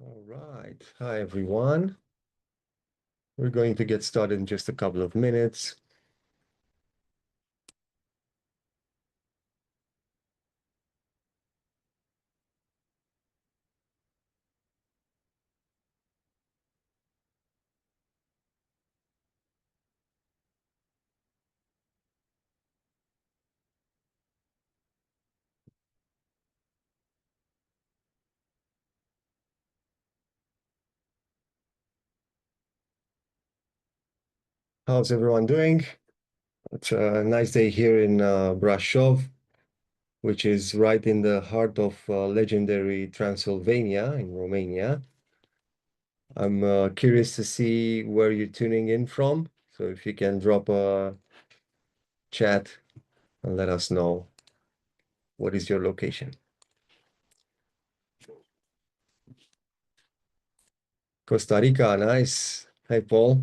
All right. Hi, everyone. We're going to get started in just a couple of minutes. How's everyone doing? It's a nice day here in Brasov, which is right in the heart of legendary Transylvania in Romania. I'm curious to see where you're tuning in from. So if you can drop a chat and let us know what is your location. Costa Rica, nice. Hi, Paul.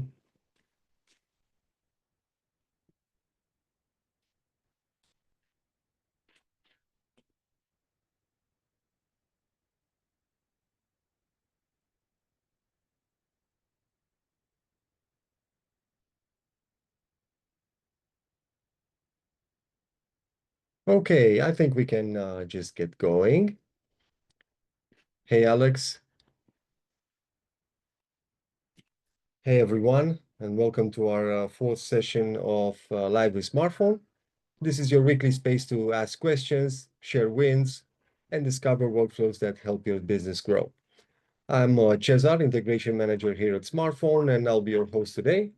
Okay, I think we can just get going. Hey, Alex. Hey everyone, and welcome to our fourth session of Live with Smartphone. This is your weekly space to ask questions, share wins, and discover workflows that help your business grow. I'm Cesar, Integration Manager here at Smartphone, and I'll be your host today.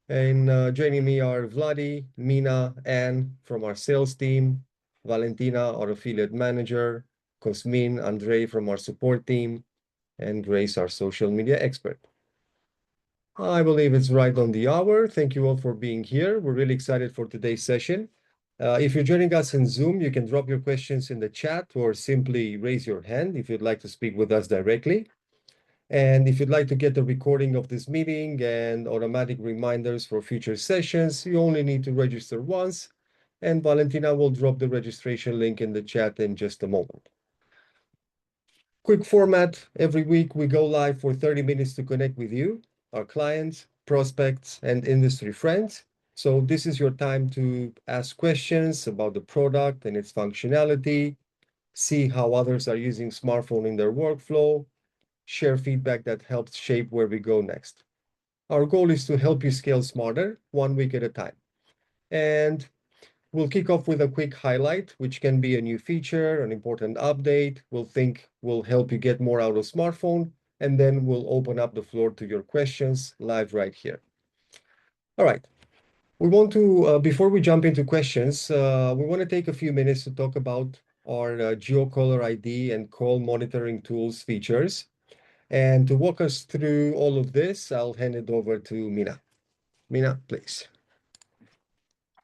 And joining me are Vladi, Mina, Anne from our sales team, Valentina, our affiliate manager, Cosmin, Andrei from our support team, and Grace, our social media expert. I believe it's right on the hour. Thank you all for being here. We're really excited for today's session. If you're joining us in Zoom, you can drop your questions in the chat or simply raise your hand if you'd like to speak with us directly. And if you'd like to get the recording of this meeting and automatic reminders for future sessions, you only need to register once, and Valentina will drop the registration link in the chat in just a moment. Quick format, every week we go live for 30 minutes to connect with you, our clients, prospects, and industry friends. So this is your time to ask questions about the product and its functionality, see how others are using smartphone in their workflow, share feedback that helps shape where we go next. Our goal is to help you scale smarter, 1 week at a time. And we'll kick off with a quick highlight, which can be a new feature, an important update we'll think will help you get more out of smartphone, and then we'll open up the floor to your questions live right here. All right. We want to, before we jump into questions, we want to take a few minutes to talk about our Geo Caller ID and call monitoring tools features. And to walk us through all of this, I'll hand it over to Mina. Mina, please.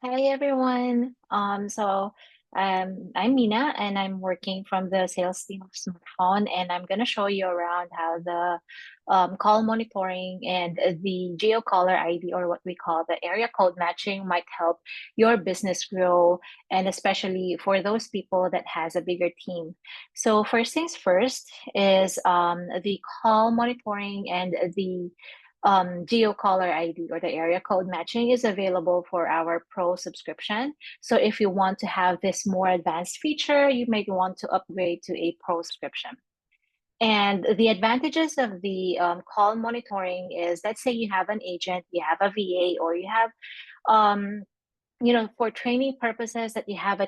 Hi everyone. I'm Mina and I'm working from the sales team of Smartphone, and I'm gonna show you around how the call monitoring and the Geo Caller ID, or what we call the area code matching, might help your business grow, and especially for those people that has a bigger team. So first things first is the call monitoring and the Geo Caller ID, or the area code matching, is available for our Pro subscription. So if you want to have this more advanced feature, you may want to upgrade to a Pro subscription. And the advantages of the call monitoring is, let's say you have an agent, you have a VA, or you have for training purposes, that you have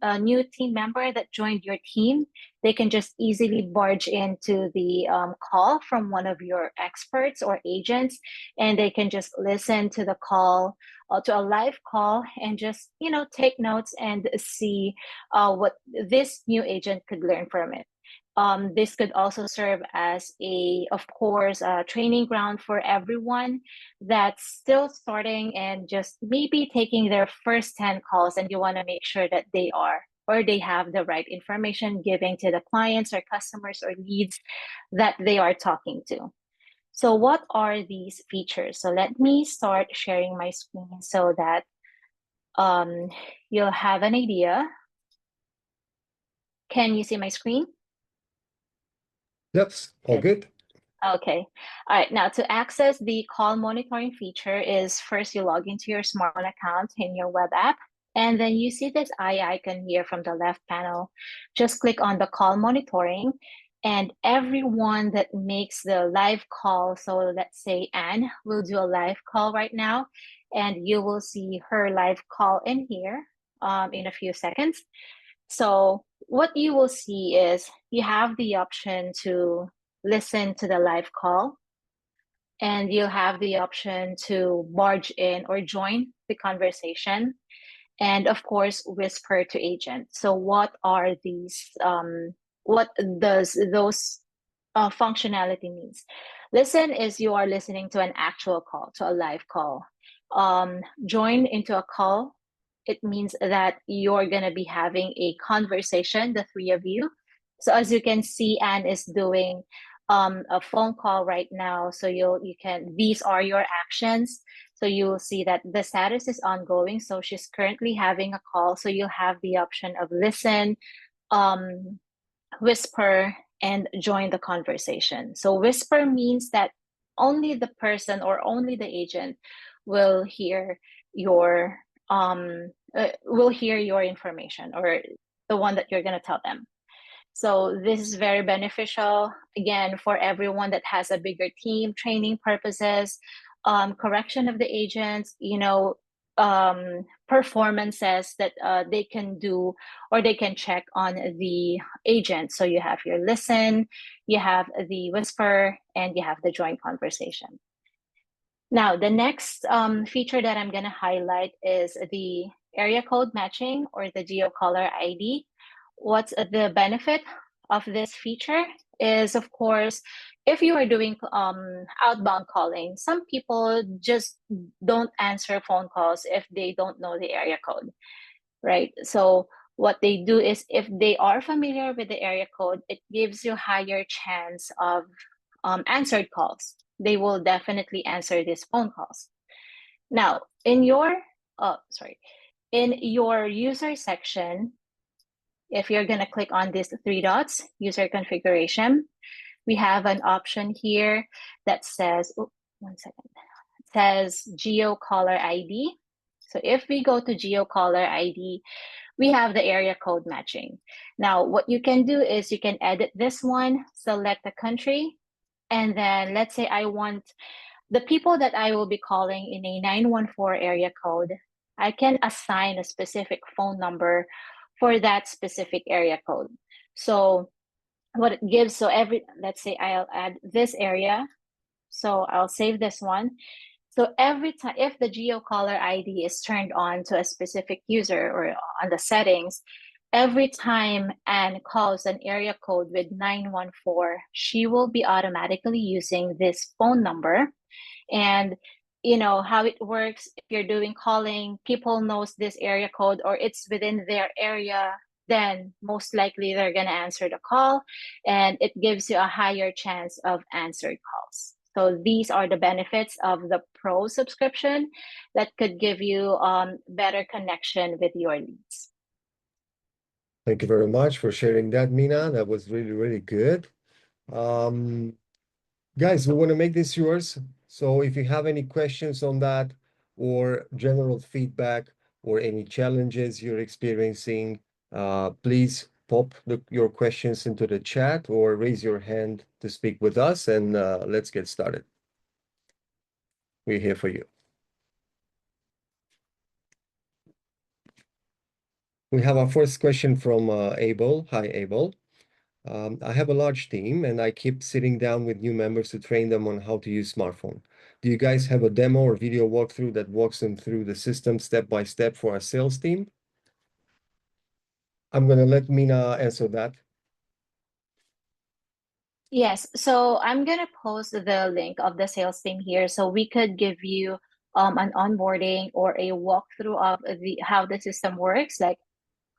a new team member that joined your team, they can just easily barge into the call from one of your experts or agents, and they can just listen to the call, to a live call, and just, take notes and see what this new agent could learn from it. This could also serve as of course, a training ground for everyone that's still starting and just maybe taking their first 10 calls, and you want to make sure that they have the right information giving to the clients or customers or leads that they are talking to. So what are these features? So let me start sharing my screen so that you'll have an idea. Can you see my screen? Yes, all good. Okay. All right. Now, to access the call monitoring feature is first you log into your smartphone account in your web app, and then you see this eye icon here from the left panel. Just click on the call monitoring, and everyone that makes the live call, so let's say Anne will do a live call right now, and you will see her live call in here in a few seconds. So what you will see is you have the option to listen to the live call, and you'll have the option to barge in or join the conversation, and of course whisper to agent. So what are these what does those functionality means? Listen is you are listening to an actual call, to a live call. Join into a call, it means that you're going to be having a conversation, the three of you. So as you can see, Anne is doing a phone call right now. So you can, these are your actions. So you will see that the status is ongoing. So she's currently having a call. So you'll have the option of listen, um, whisper, and join the conversation. So whisper means that only the person or only the agent will hear your information, or the one that you're going to tell them. So this is very beneficial, again, for everyone that has a bigger team, training purposes, correction of the agents, performances that they can do or they can check on the agent. So you have your listen, you have the whisper, and you have the joint conversation. Now, the next feature that I'm going to highlight is the area code matching, or the Geo Caller ID. What's the benefit of this feature is, of course, if you are doing outbound calling, some people just don't answer phone calls if they don't know the area code, right? So what they do is, if they are familiar with the area code, it gives you higher chance of answered calls. They will definitely answer these phone calls. Now, in your user section, if you're going to click on these three dots, user configuration, we have an option here that says, one second, it says Geo Caller ID. So if we go to Geo Caller ID, we have the area code matching. Now, what you can do is you can edit this one, select the country, and then let's say I want the people that I will be calling in a 914 area code, I can assign a specific phone number for that specific area code. So what it gives, so let's say I'll add this area. So I'll save this one. So every time, if the Geo Caller ID is turned on to a specific user or on the settings, every time Anne calls an area code with 914, she will be automatically using this phone number. And you know how it works, if you're doing calling, people knows this area code or it's within their area, then most likely they're going to answer the call, and it gives you a higher chance of answered calls. So these are the benefits of the pro subscription that could give you better connection with your leads. Thank you very much for sharing that, Mina. That was really, really good. Guys, we want to make this yours. So if you have any questions on that, or general feedback, or any challenges you're experiencing, please pop your questions into the chat or raise your hand to speak with us, and let's get started. We're here for you. We have our first question from Abel. Hi, Abel. I have a large team and I keep sitting down with new members to train them on how to use smartphone. Do you guys have a demo or video walkthrough that walks them through the system step by step for our sales team? I'm going to let Mina answer that. Yes, so I'm gonna post the link of the sales team here, so we could give you an onboarding or a walkthrough of how the system works, like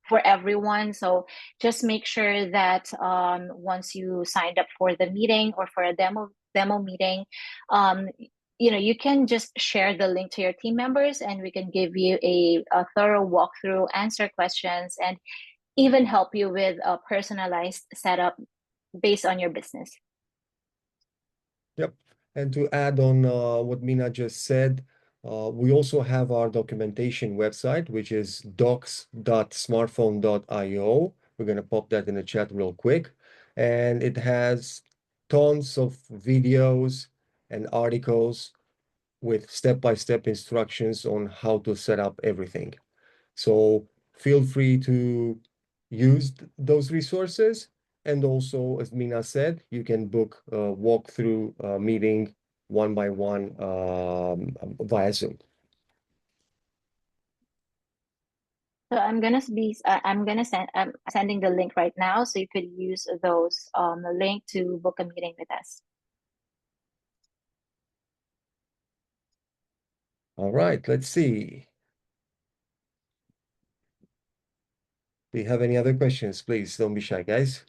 for everyone. So just make sure that once you signed up for the meeting or for a demo meeting, um, you can just share the link to your team members, and we can give you a thorough walkthrough, answer questions, and even help you with a personalized setup based on your business. Yep. And to add on what Mina just said, we also have our documentation website, which is docs.smartphone.io. We're going to pop that in the chat real quick. And it has tons of videos and articles with step-by-step instructions on how to set up everything. So feel free to use those resources. And also, as Mina said, you can book a walkthrough meeting one by one via Zoom. So I'm gonna send I'm sending the link right now, so you could use those link to book a meeting with us. All right, let's see. Do you have any other questions? Please don't be shy, guys.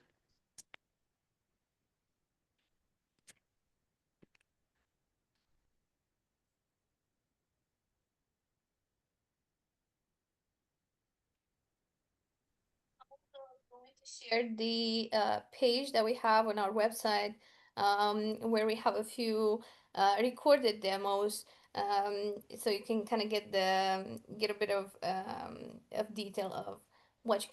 Going to share the page that we have on our website, where we have a few recorded demos, so you can kind of get a bit of detail of what you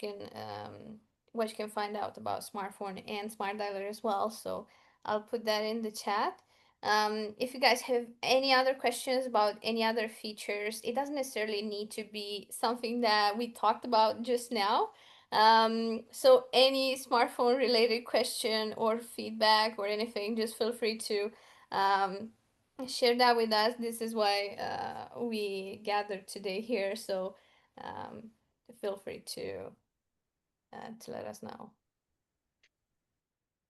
can find out about smartphone and smart dialer as well. So I'll put that in the chat. If you guys have any other questions about any other features, it doesn't necessarily need to be something that we talked about just now. So any smartphone related question or feedback or anything, just feel free to um, share that with us. This is why we gathered today here. So um, feel free to let us know.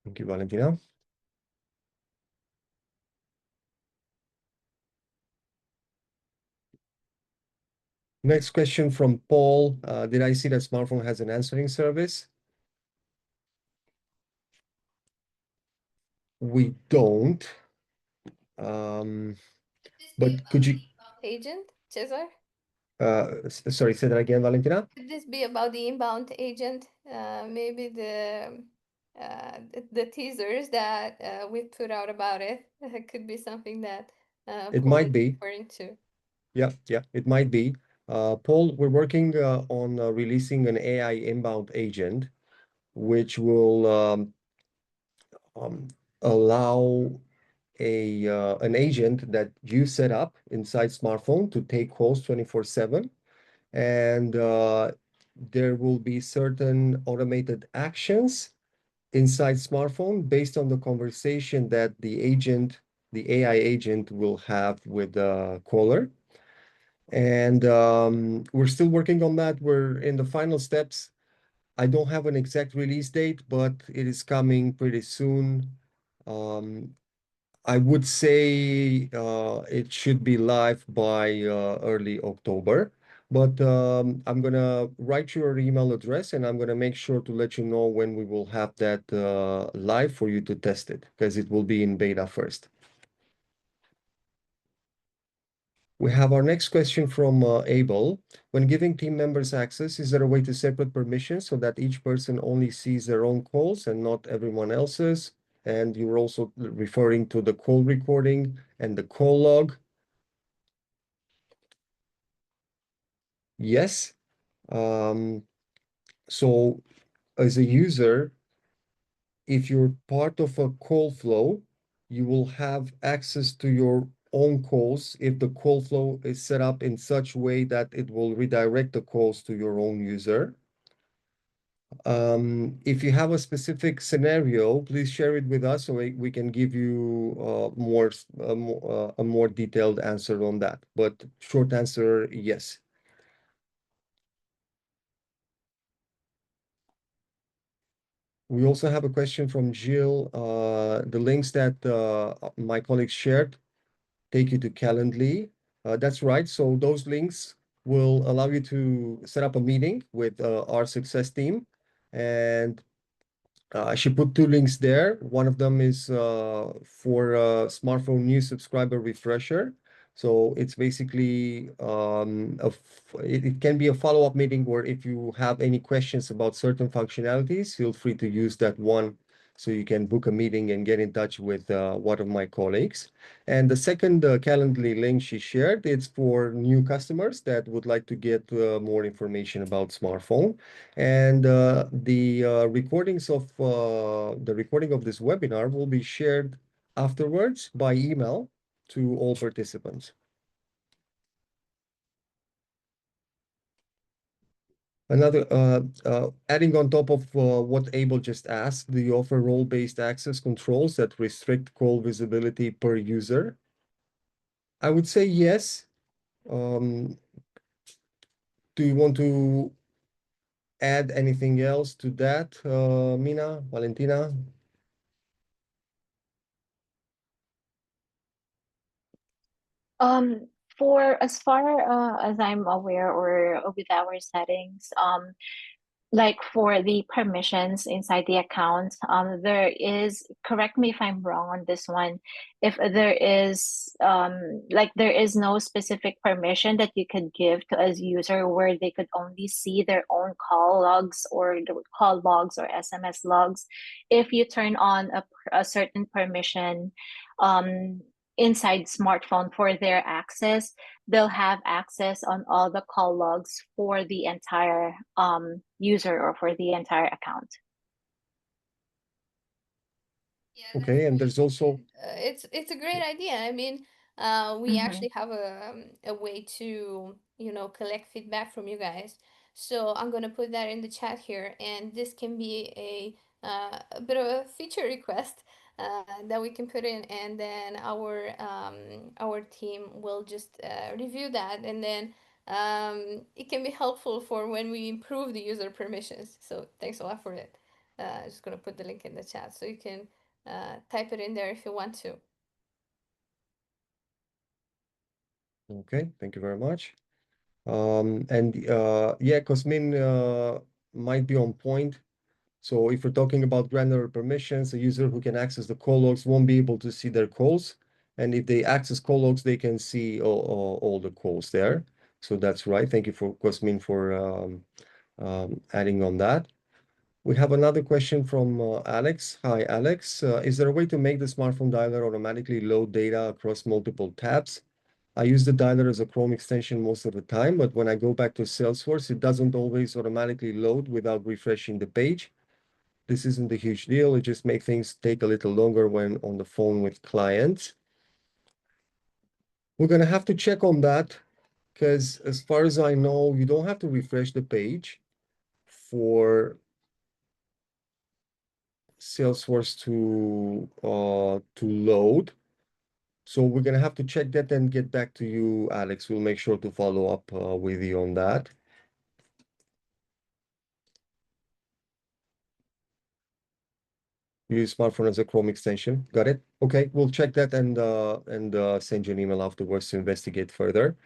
Thank you, Valentina. Next question from Paul. Did I see that smartphone has an answering service? We don't. But could you, Agent, Cesar? sorry, say that again, Valentina? Could this be about the inbound agent? Maybe the teasers that we put out about it could be something that It Paul might is be. referring to. Yeah, yeah, it might be. Paul, we're working on releasing an AI inbound agent, which will um, allow an agent that you set up inside smartphone to take calls 24/7, and there will be certain automated actions inside smartphone based on the conversation that the AI agent will have with the caller. And we're still working on that. We're in the final steps. I don't have an exact release date, but it is coming pretty soon. Um, I would say it should be live by early October. But I'm gonna write your email address and I'm gonna make sure to let you know when we will have that live for you to test it, because it will be in beta first. We have our next question from Abel. When giving team members access, is there a way to separate permissions so that each person only sees their own calls and not everyone else's? And you're also referring to the call recording and the call log. Yes. Um, so as a user, if you're part of a call flow, you will have access to your own calls if the call flow is set up in such way that it will redirect the calls to your own user. If you have a specific scenario, please share it with us so we can give you a more detailed answer on that. But short answer, yes. We also have a question from Jill. The links that my colleagues shared take you to Calendly. That's right. So those links will allow you to set up a meeting with our success team. And she put two links there. One of them is for smartphone new subscriber refresher. So it's basically it can be a follow-up meeting where if you have any questions about certain functionalities, feel free to use that one so you can book a meeting and get in touch with one of my colleagues. And the second Calendly link she shared, it's for new customers that would like to get more information about smartphone. And the recording of this webinar will be shared afterwards by email to all participants. Another adding on top of what Abel just asked, do you offer role-based access controls that restrict call visibility per user? I would say yes. Um, do you want to add anything else to that, Mina, Valentina? Um, for as far as I'm aware, or with our settings, like for the permissions inside the account, there is, correct me if I'm wrong on this one, if there is like there is no specific permission that you could give to a user where they could only see their own call logs or the call logs or SMS logs. If you turn on a certain permission um inside smartphone for their access, they'll have access on all the call logs for the entire user or for the entire account. Yeah, that's Okay, and great. there's also It's a great idea. I mean, we Mm-hmm. actually have a way to, collect feedback from you guys. So I'm gonna put that in the chat here, and this can be a bit of a feature request that we can put in, and then our team will just review that, and then it can be helpful for when we improve the user permissions. So thanks a lot for it. Just gonna put the link in the chat so you can type it in there if you want to. okay. Thank you very much. And yeah, Cosmin might be on point. So if we're talking about granular permissions, a user who can access the call logs won't be able to see their calls. And if they access call logs, they can see all the calls there. So that's right. Thank you for Cosmin for adding on that. We have another question from Alex. Hi, Alex. Is there a way to make the smartphone dialer automatically load data across multiple tabs? I use the dialer as a Chrome extension most of the time, but when I go back to Salesforce, it doesn't always automatically load without refreshing the page. This isn't a huge deal. It just makes things take a little longer when on the phone with clients. We're gonna have to check on that because as far as I know, you don't have to refresh the page for Salesforce to load. So we're gonna have to check that and get back to you, Alex. We'll make sure to follow up with you on that. Use smartphone as a Chrome extension. Got it? Okay, we'll check that and send you an email afterwards to investigate further.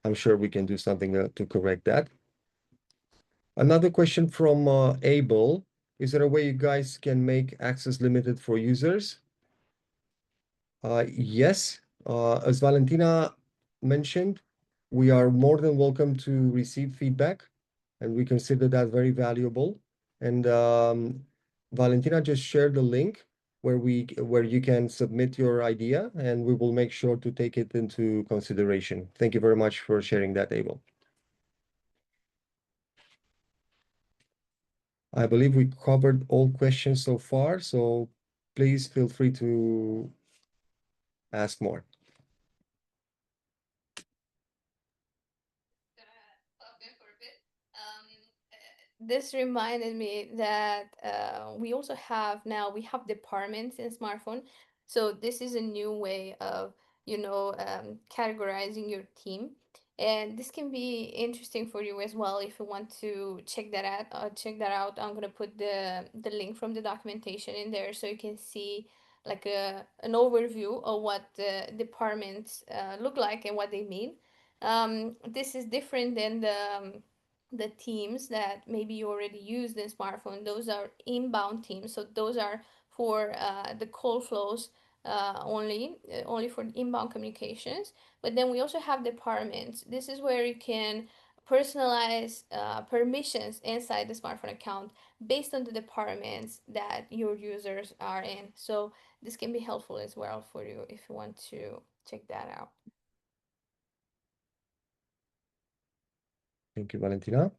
I'm sure we can do something to correct that. Another question from Abel. Is there a way you guys can make access limited for users? Yes, as Valentina mentioned, we are more than welcome to receive feedback, and we consider that very valuable. And Valentina just shared the link where you can submit your idea, and we will make sure to take it into consideration. Thank you very much for sharing that, Abel. I believe we covered all questions so far, so please feel free to ask more. Pop in for a bit. This reminded me that we also have now we have departments in smartphone. So this is a new way of categorizing your team, and this can be interesting for you as well if you want to check that out. I'm gonna put the link from the documentation in there so you can see like an overview of what the departments look like and what they mean. This is different than the teams that maybe you already used in smartphone. Those are inbound teams, so those are for the call flows only for inbound communications. But then we also have departments. This is where you can personalize permissions inside the smartphone account based on the departments that your users are in. So this can be helpful as well for you if you want to check that out. Thank you, Valentina.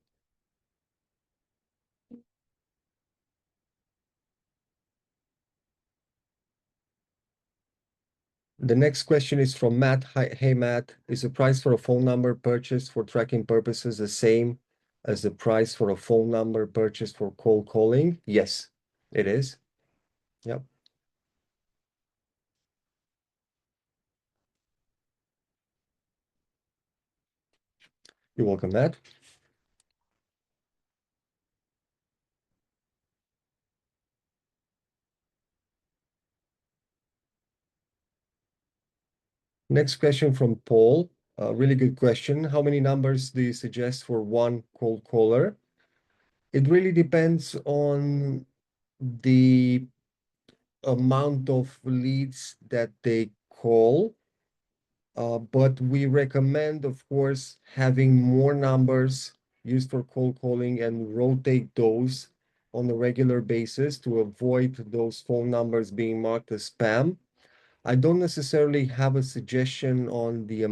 The next question is from Matt. Hi, hey, Matt. Is the price for a phone number purchased for tracking purposes the same as the price for a phone number purchased for cold calling? Yes, it is. Yep. You're welcome, Matt. Next question from Paul. Really good question. How many numbers do you suggest for one cold caller? It really depends on the amount of leads that they call. But we recommend, of course, having more numbers used for cold calling and rotate those on a regular basis to avoid those phone numbers being marked as spam. I don't necessarily have a suggestion on the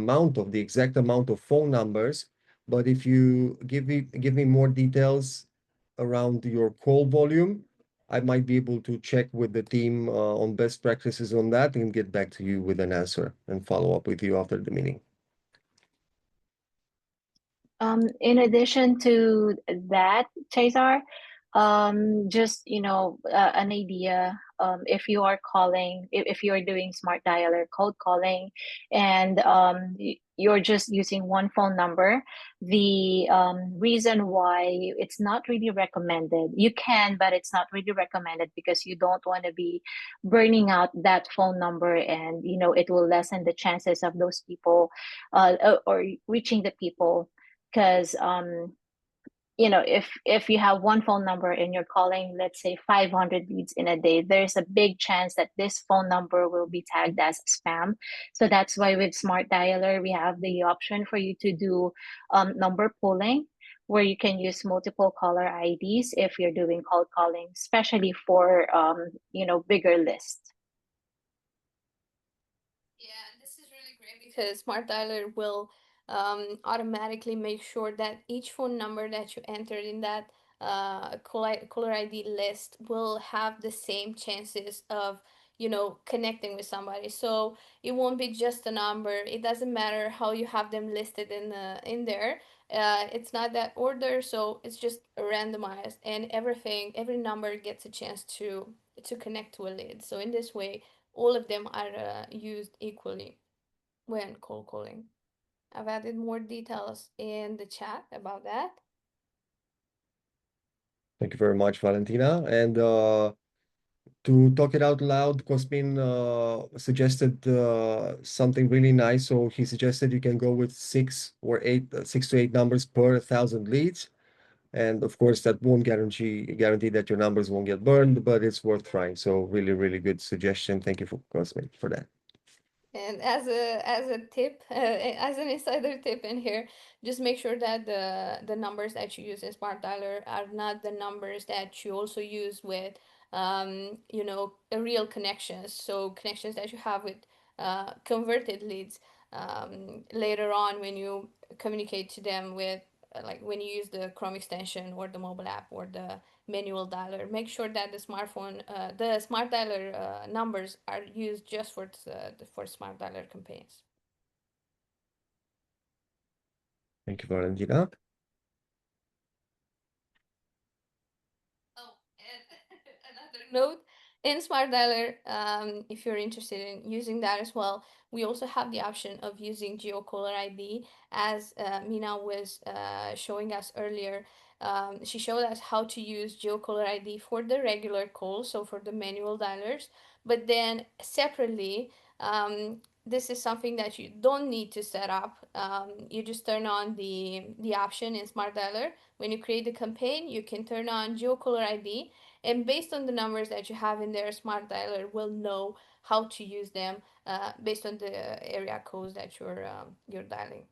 exact amount of phone numbers, but if you give me more details around your call volume, I might be able to check with the team on best practices on that and get back to you with an answer and follow up with you after the meeting. In addition to that, Cesar, just an idea. If you are calling, if you're doing smart dialer cold calling, and you're just using one phone number, the reason why it's not really recommended, you can, but it's not really recommended because you don't want to be burning out that phone number, and it will lessen the chances of those people or reaching the people because if you have one phone number and you're calling, let's say 500 leads in a day, there's a big chance that this phone number will be tagged as spam. So that's why with smart dialer we have the option for you to do number pooling, where you can use multiple caller IDs if you're doing cold calling, especially for bigger lists. Yeah, this is really great because Smart Dialer will automatically make sure that each phone number that you entered in that caller ID list will have the same chances of, connecting with somebody. So it won't be just a number. It doesn't matter how you have them listed in there. It's not that order, so it's just randomized, and every number gets a chance to connect to a lead. So in this way, all of them are used equally when cold calling. I've added more details in the chat about that. Thank you very much, Valentina. And to talk it out loud, Cosmin suggested something really nice. So he suggested you can go with 6 to 8 numbers per 1,000 leads. And of course, that won't guarantee that your numbers won't get burned, but it's worth trying. So really, really good suggestion. Thank you for Cosmin for that. And as a tip, as an insider tip in here, just make sure that the numbers that you use in Smart Dialer are not the numbers that you also use with real connections. So connections that you have with converted leads later on when you communicate to them with like when you use the Chrome extension or the mobile app or the manual dialer. Make sure that the smart dialer numbers are used just for smart dialer campaigns. Thank you, Valentina. Oh, and another note in Smart Dialer, if you're interested in using that as well, we also have the option of using Geo Caller ID, as Mina was showing us earlier. She showed us how to use Geo Caller ID for the regular calls, so for the manual dialers, but then separately. This is something that you don't need to set up. You just turn on the option in Smart Dialer. When you create the campaign, you can turn on GeoCaller ID, and based on the numbers that you have in there, Smart Dialer will know how to use them based on the area codes that you're dialing.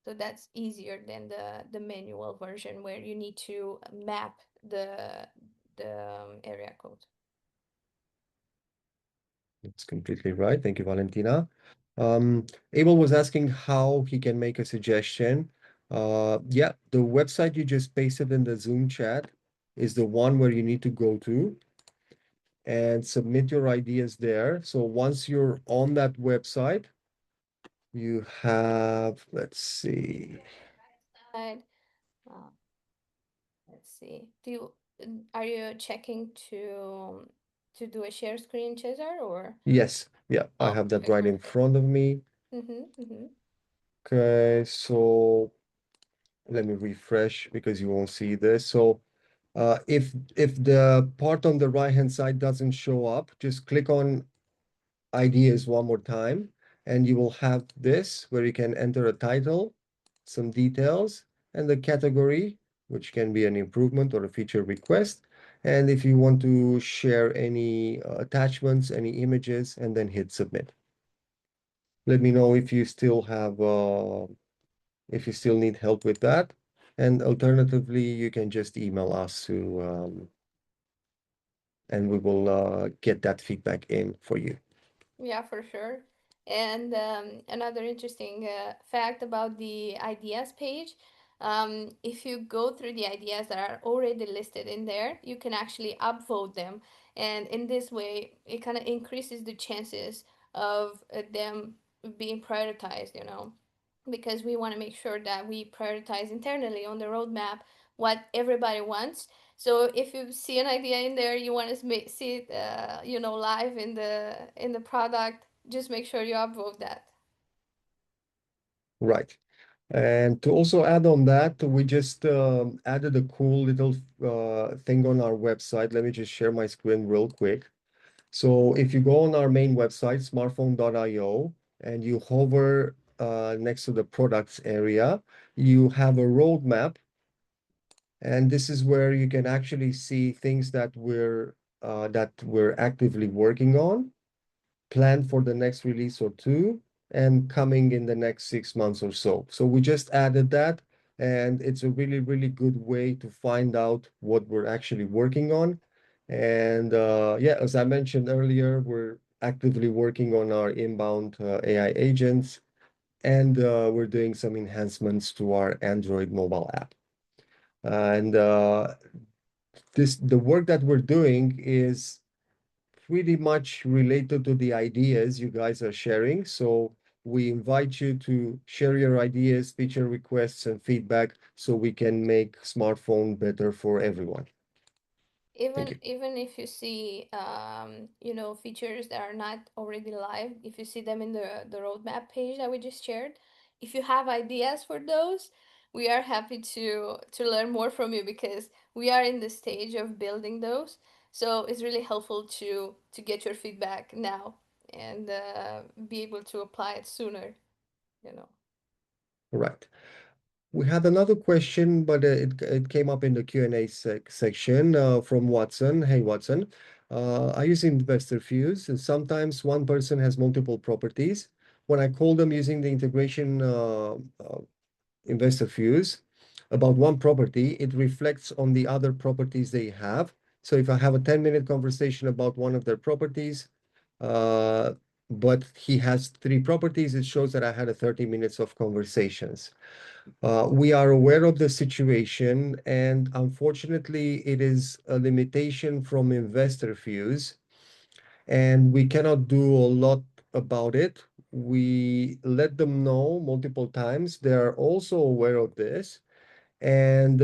So that's easier than the manual version where you need to map the area code. That's completely right. Thank you, Valentina. Abel was asking how he can make a suggestion. Yeah, the website you just pasted in the Zoom chat is the one where you need to go to and submit your ideas there. So once you're on that website, you have, let's see. Side. Uh, let's see. Are you checking to do a share screen, Cesar, or? Yes, yeah, I Oh, have that okay, right in perfect. front of me. Mm-hmm, mm-hmm. Okay, so let me refresh because you won't see this. So if the part on the right-hand side doesn't show up, just click on ideas one more time, and you will have this where you can enter a title, some details, and the category, which can be an improvement or a feature request. And if you want to share any attachments, any images, and then hit submit. Let me know if you still need help with that. And alternatively, you can just email us and we will get that feedback in for you. Yeah, for sure. And another interesting fact about the ideas page, if you go through the ideas that are already listed in there, you can actually upvote them. And in this way, it kind of increases the chances of them being prioritized, because we want to make sure that we prioritize internally on the roadmap what everybody wants. So if you see an idea in there, you want to see it, live in the product. Just make sure you upvote that. Right. And to also add on that, we just added a cool little thing on our website. Let me just share my screen real quick. So if you go on our main website, smartphone.io, and you hover next to the products area, you have a roadmap. And this is where you can actually see things that we're actively working on, planned for the next release or two, and coming in the next 6 months or so. So we just added that, and it's a really, really good way to find out what we're actually working on. And yeah, as I mentioned earlier, we're actively working on our inbound AI agents, and we're doing some enhancements to our Android mobile app. And the work that we're doing is pretty much related to the ideas you guys are sharing. So we invite you to share your ideas, feature requests, and feedback so we can make smartphone better for everyone. Thank even you. even if you see features that are not already live, if you see them in the roadmap page that we just shared, if you have ideas for those, we are happy to learn more from you, because we are in the stage of building those. So it's really helpful to get your feedback now, and be able to apply it sooner you know All right. We had another question, but it came up in the Q&A section from Watson. Hey, Watson. I use Investor Fuse, and sometimes one person has multiple properties. When I call them using the integration Investor Fuse about one property, it reflects on the other properties they have. So if I have a 10-minute conversation about one of their properties, uh, but he has three properties, it shows that I had a 30 minutes of conversations. We are aware of the situation, and unfortunately, it is a limitation from Investor Fuse, and we cannot do a lot about it. We let them know multiple times. They are also aware of this, and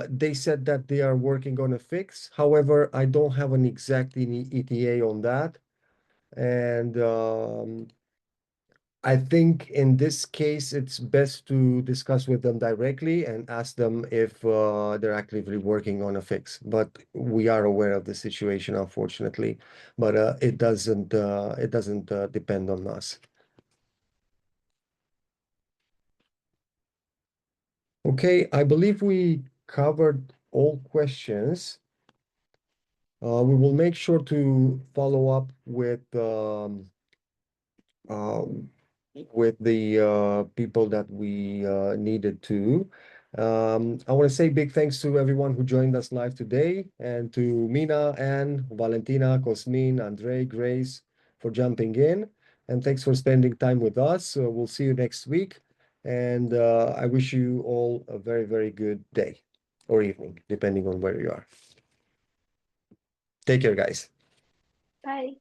they said that they are working on a fix. However, I don't have an exact ETA on that, and I think in this case, it's best to discuss with them directly and ask them if they're actively working on a fix. But we are aware of the situation, unfortunately, but it doesn't depend on us. Okay, I believe we covered all questions. We will make sure to follow up with uh, with the people that we needed to. I want to say big thanks to everyone who joined us live today, and to Mina, Anne, Valentina, Cosmin, Andre, Grace for jumping in. And thanks for spending time with us. We'll see you next week. And I wish you all a very, very good day or evening, depending on where you are. Take care, guys. Bye.